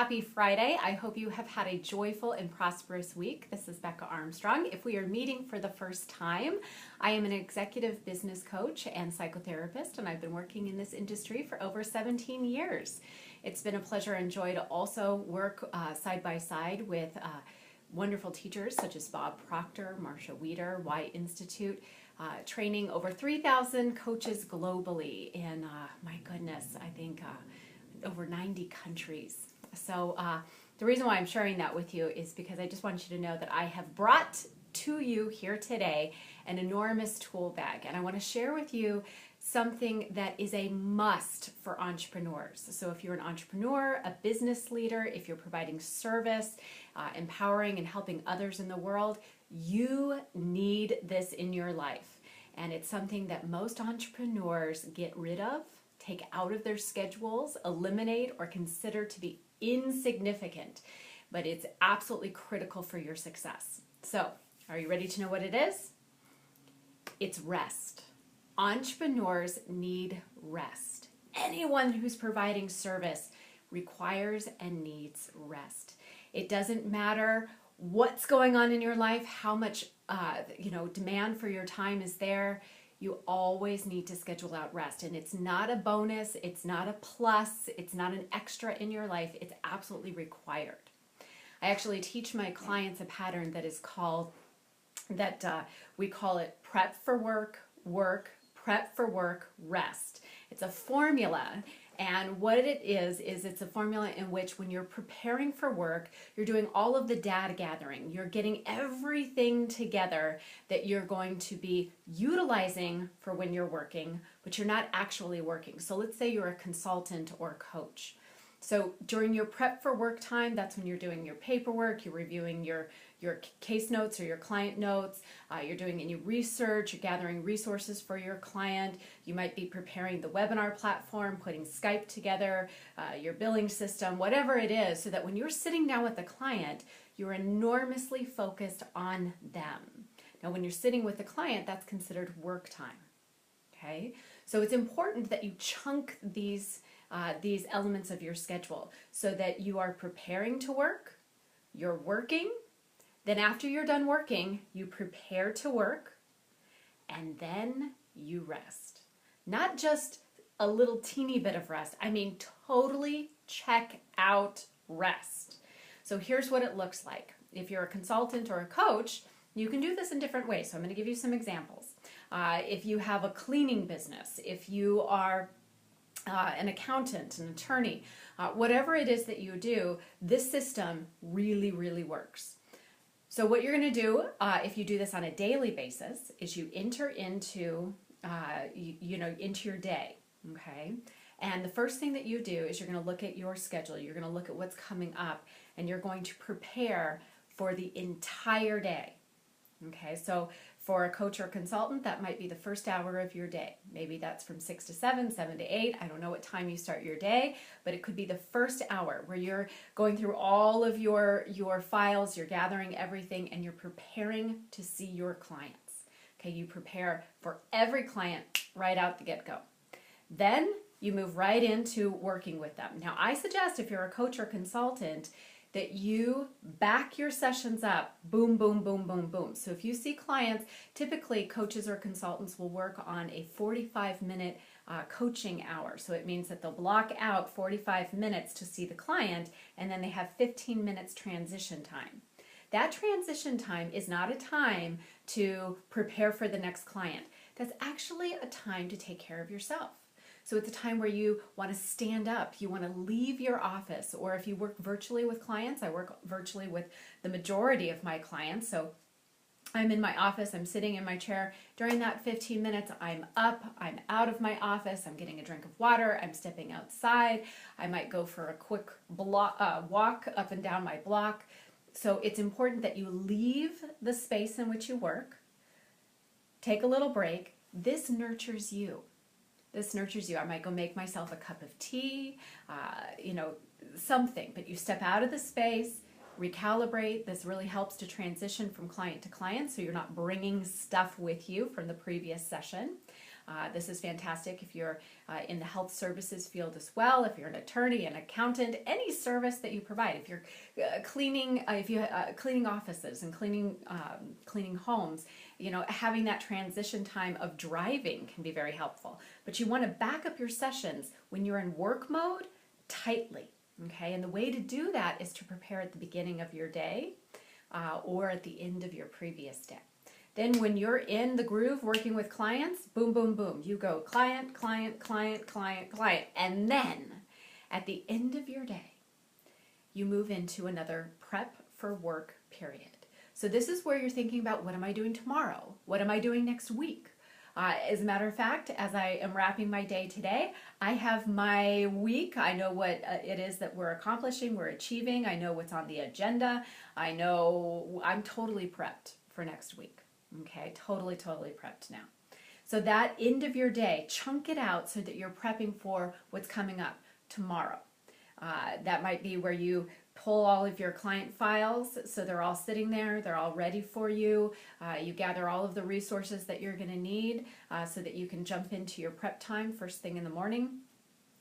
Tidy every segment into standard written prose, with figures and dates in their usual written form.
Happy Friday. I hope you have had a joyful and prosperous week. This is Becca Armstrong. If we are meeting for the first time, I am an executive business coach and psychotherapist, and I've been working in this industry for over 17 years. It's been a pleasure and joy to also work side by side with wonderful teachers such as Bob Proctor, Marsha Weeder, Y Institute, training over 3,000 coaches globally in, my goodness, I think over 90 countries. So the reason why I'm sharing that with you is because I just want you to know that I have brought to you here today an enormous tool bag, and I want to share with you something that is a must for entrepreneurs. So if you're an entrepreneur, a business leader, if you're providing service, empowering and helping others in the world, you need this in your life. And it's something that most entrepreneurs get rid of, take out of their schedules, eliminate, or consider to be insignificant. But it's absolutely critical for your success. So, are you ready to know what it is? It's rest. Entrepreneurs need rest. Anyone who's providing service requires and needs rest. It doesn't matter what's going on in your life, how much demand for your time is there. You always need to schedule out rest, and it's not a bonus, it's not a plus, it's not an extra in your life, it's absolutely required. I actually teach my clients a pattern that is called, we call it prep for work, work, prep for work, rest. It's a formula, and what it is it's a formula in which when you're preparing for work, you're doing all of the data gathering. You're getting everything together that you're going to be utilizing for when you're working, but you're not actually working. So let's say you're a consultant or a coach. So during your prep for work time, that's when you're doing your paperwork, you're reviewing your case notes or your client notes, you're doing any research, you're gathering resources for your client, you might be preparing the webinar platform, putting Skype together, your billing system, whatever it is, so that when you're sitting down with the client, you're enormously focused on them. Now, when you're sitting with the client, that's considered work time, okay? So it's important that you chunk these elements of your schedule so that you are preparing to work, you're working, then after you're done working, you prepare to work, and then you rest. Not just a little teeny bit of rest, I mean totally check out rest. So here's what it looks like. If you're a consultant or a coach, you can do this in different ways. So I'm going to give you some examples. If you have a cleaning business, if you are an accountant, an attorney, whatever it is that you do, this system really, really works. So what you're going to do, if you do this on a daily basis, is you enter into, into your day, okay? And the first thing that you do is you're going to look at your schedule. You're going to look at what's coming up, and you're going to prepare for the entire day, okay? So for a coach or consultant, that might be the first hour of your day. Maybe that's from 6 to 7, 7 to 8. I don't know what time you start your day, but it could be the first hour where you're going through all of your files, you're gathering everything, and you're preparing to see your clients. Okay, you prepare for every client right out the get-go. Then you move right into working with them. Now, I suggest if you're a coach or consultant, that you back your sessions up, boom, boom, boom, boom, boom. So if you see clients, typically coaches or consultants will work on a 45-minute coaching hour. So it means that they'll block out 45 minutes to see the client, and then they have 15 minutes transition time. That transition time is not a time to prepare for the next client. That's actually a time to take care of yourself. So it's a time where you want to stand up, you want to leave your office, or if you work virtually with clients, I work virtually with the majority of my clients, so I'm in my office, I'm sitting in my chair. During that 15 minutes, I'm up, I'm out of my office, I'm getting a drink of water, I'm stepping outside, I might go for a quick walk up and down my block. So it's important that you leave the space in which you work, take a little break. This nurtures you. This nurtures you. I might go make myself a cup of tea, something, but you step out of the space, recalibrate. This really helps to transition from client to client so you're not bringing stuff with you from the previous session. This is fantastic if you're in the health services field as well, if you're an attorney, an accountant, any service that you provide. If you're cleaning offices and cleaning homes, having that transition time of driving can be very helpful. But you want to back up your sessions when you're in work mode tightly. Okay, and the way to do that is to prepare at the beginning of your day or at the end of your previous day. Then when you're in the groove working with clients, boom, boom, boom, you go client, client, client, client, client. And then at the end of your day, you move into another prep for work period. So this is where you're thinking about, what am I doing tomorrow? What am I doing next week? As a matter of fact, as I am wrapping my day today, I have my week. I know what it is that we're accomplishing, we're achieving. I know what's on the agenda. I know I'm totally prepped for next week. Okay, totally prepped now. So that end of your day, chunk it out so that you're prepping for what's coming up tomorrow. That might be where you pull all of your client files so they're all sitting there, they're all ready for you. You gather all of the resources that you're going to need so that you can jump into your prep time first thing in the morning.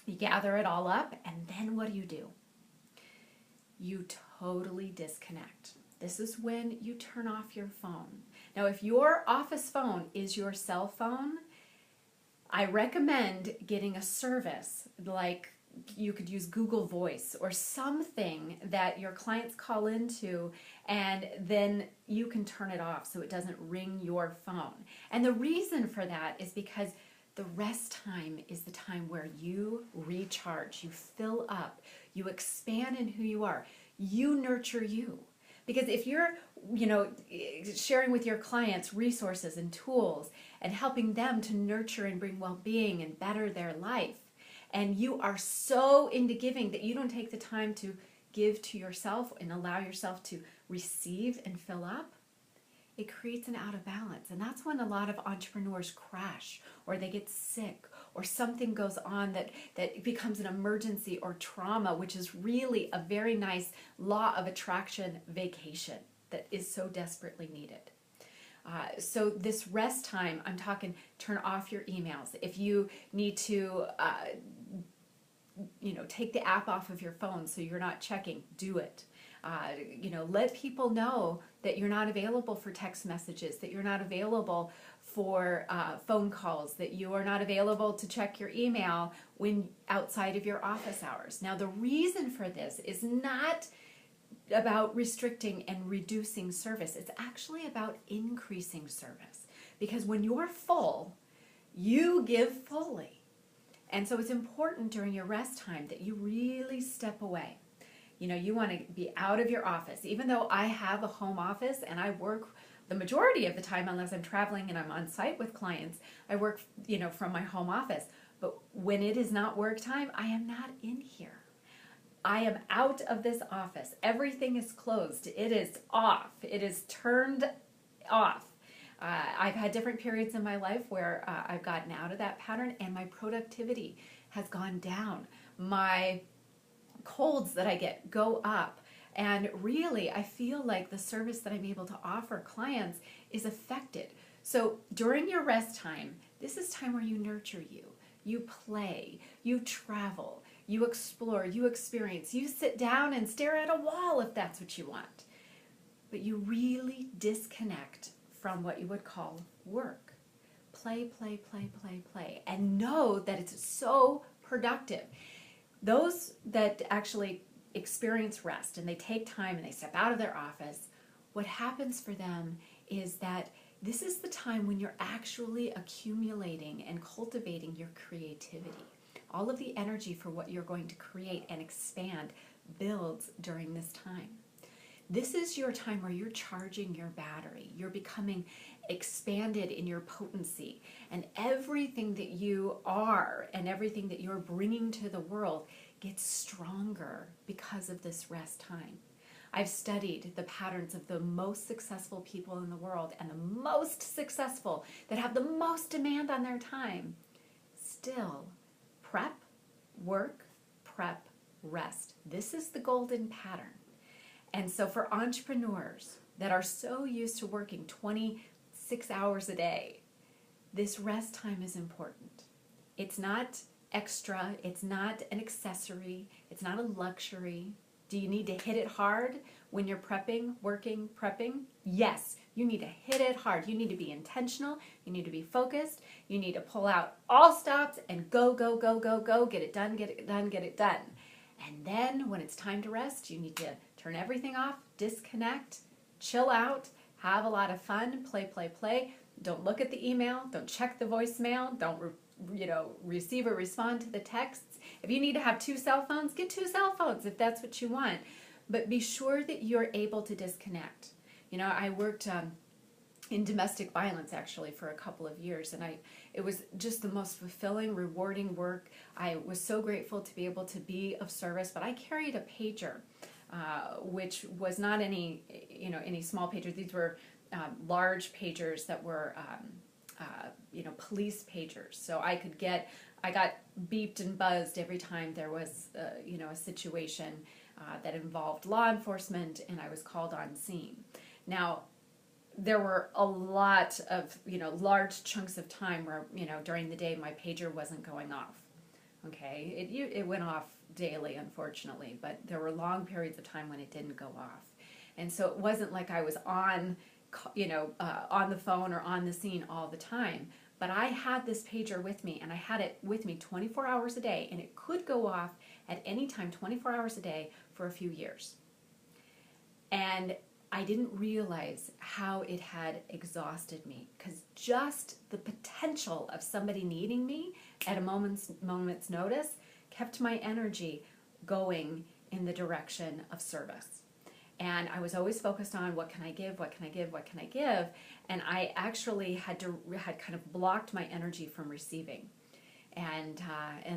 You gather it all up, and then what do? You totally disconnect. This is when you turn off your phone. Now, if your office phone is your cell phone, I recommend getting a service like you could use Google Voice or something that your clients call into, and then you can turn it off so it doesn't ring your phone. And the reason for that is because the rest time is the time where you recharge, you fill up, you expand in who you are, you nurture you. Because if you're, sharing with your clients resources and tools and helping them to nurture and bring well-being and better their life, and you are so into giving that you don't take the time to give to yourself and allow yourself to receive and fill up, it creates an out of balance. And that's when a lot of entrepreneurs crash, or they get sick, or something goes on that becomes an emergency or trauma, which is really a very nice law of attraction vacation that is so desperately needed. So this rest time, I'm talking turn off your emails. If you need to take the app off of your phone so you're not checking, do it. Let people know that you're not available for text messages, that you're not available for phone calls, that you are not available to check your email when outside of your office hours. Now, the reason for this is not about restricting and reducing service. It's actually about increasing service. Because when you're full, you give fully. And so it's important during your rest time that you really step away. You want to be out of your office. Even though I have a home office and I work the majority of the time, unless I'm traveling and I'm on site with clients, I work, from my home office. But when it is not work time, I am not in here. I am out of this office. Everything is closed. It is off. It is turned off. I've had different periods in my life where I've gotten out of that pattern and my productivity has gone down. My colds that I get go up. And really, I feel like the service that I'm able to offer clients is affected. So during your rest time, this is time where you nurture you. You play, you travel, you explore, you experience, you sit down and stare at a wall if that's what you want. But you really disconnect from what you would call work. Play, play, play, play, play. And know that it's so productive. Those that actually experience rest and they take time and they step out of their office, what happens for them is that this is the time when you're actually accumulating and cultivating your creativity. All of the energy for what you're going to create and expand builds during this time. This is your time where you're charging your battery. You're becoming expanded in your potency. And everything that you are and everything that you're bringing to the world gets stronger because of this rest time. I've studied the patterns of the most successful people in the world, and the most successful that have the most demand on their time still prep, work, prep, rest. This is the golden pattern. And so for entrepreneurs that are so used to working 26 hours a day, this rest time is important. It's not extra, it's not an accessory, it's not a luxury. Do you need to hit it hard when you're prepping, working, prepping? Yes, you need to hit it hard. You need to be intentional, you need to be focused, you need to pull out all stops and go, go, go, go, go, get it done, get it done, get it done. And then when it's time to rest, you need to turn everything off, disconnect, chill out, have a lot of fun, play, play, play. Don't look at the email, don't check the voicemail, don't receive or respond to the texts. If you need to have 2 cell phones, get 2 cell phones if that's what you want. But be sure that you're able to disconnect. I worked in domestic violence actually for a couple of years, and it was just the most fulfilling, rewarding work. I was so grateful to be able to be of service, but I carried a pager, which was not any small pager. These were large pagers that were police pagers. So I got beeped and buzzed every time there was a situation that involved law enforcement, and I was called on scene. Now, there were a lot of large chunks of time where during the day my pager wasn't going off. Okay, it went off daily, unfortunately, but there were long periods of time when it didn't go off, and so it wasn't like I was on the phone or on the scene all the time. But I had this pager with me, and I had it with me 24 hours a day, and it could go off at any time 24 hours a day for a few years. And I didn't realize how it had exhausted me, because just the potential of somebody needing me at a moment's notice kept my energy going in the direction of service. And I was always focused on what can I give, what can I give, what can I give, and I actually had kind of blocked my energy from receiving, and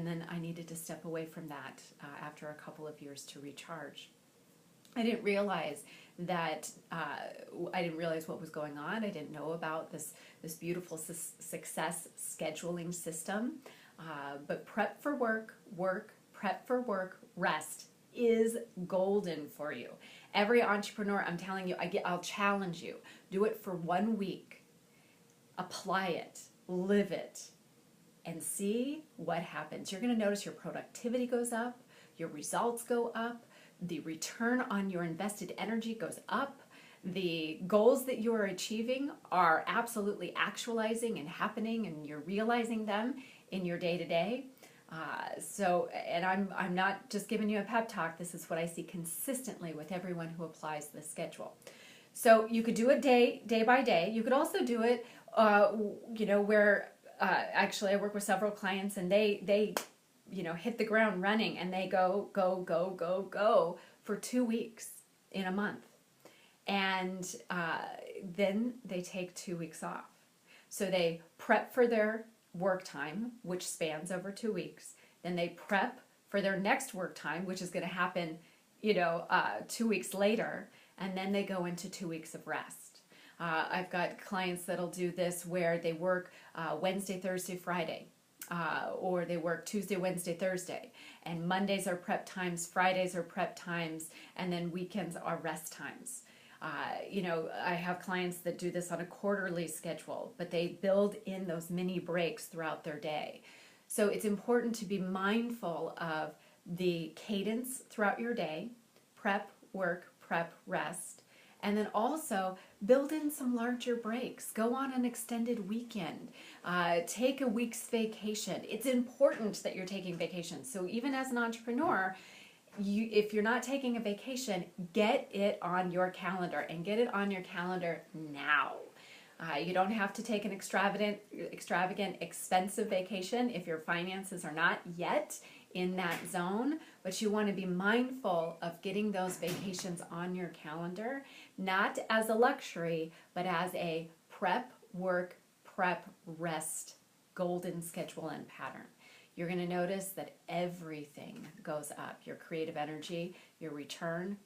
then I needed to step away from that after a couple of years to recharge. I didn't realize what was going on. I didn't know about this beautiful success scheduling system. But prep for work, prep for work, rest is golden for you. Every entrepreneur, I'm telling you, I'll challenge you. Do it for 1 week. Apply it, live it, and see what happens. You're going to notice your productivity goes up, your results go up, the return on your invested energy goes up, the goals that you are achieving are absolutely actualizing and happening, and you're realizing them in your day-to-day. And I'm not just giving you a pep talk. This is what I see consistently with everyone who applies this schedule. So you could do it day by day. You could also do it, where actually I work with several clients, and they hit the ground running, and they go for 2 weeks in a month. And then they take 2 weeks off. So they prep for their work time, which spans over 2 weeks. Then they prep for their next work time, which is going to happen, 2 weeks later. And then they go into 2 weeks of rest. I've got clients that'll do this where they work Wednesday, Thursday, Friday. Or they work Tuesday, Wednesday, Thursday. And Mondays are prep times, Fridays are prep times, and then weekends are rest times. I have clients that do this on a quarterly schedule, but they build in those mini breaks throughout their day. So it's important to be mindful of the cadence throughout your day: prep, work, prep, rest. And then also build in some larger breaks. Go on an extended weekend. Take a week's vacation. It's important that you're taking vacation. So even as an entrepreneur, if you're not taking a vacation, get it on your calendar, and get it on your calendar now. You don't have to take an extravagant, expensive vacation if your finances are not yet in that zone, but you want to be mindful of getting those vacations on your calendar, not as a luxury, but as a prep, work, prep, rest, golden schedule and pattern. You're going to notice that everything goes up. Your creative energy, your return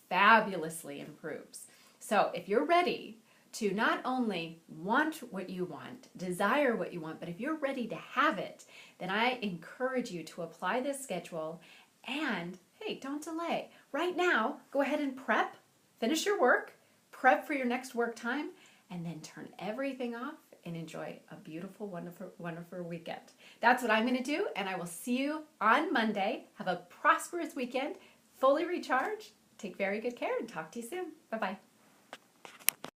fabulously improves. So if you're ready to not only want what you want, desire what you want, but if you're ready to have it, then I encourage you to apply this schedule. And hey, don't delay. Right now, go ahead and prep, finish your work, prep for your next work time, and then turn everything off and enjoy a beautiful, wonderful, wonderful weekend. That's what I'm going to do, and I will see you on Monday. Have a prosperous weekend, fully recharged. Take very good care, and talk to you soon. Bye-bye.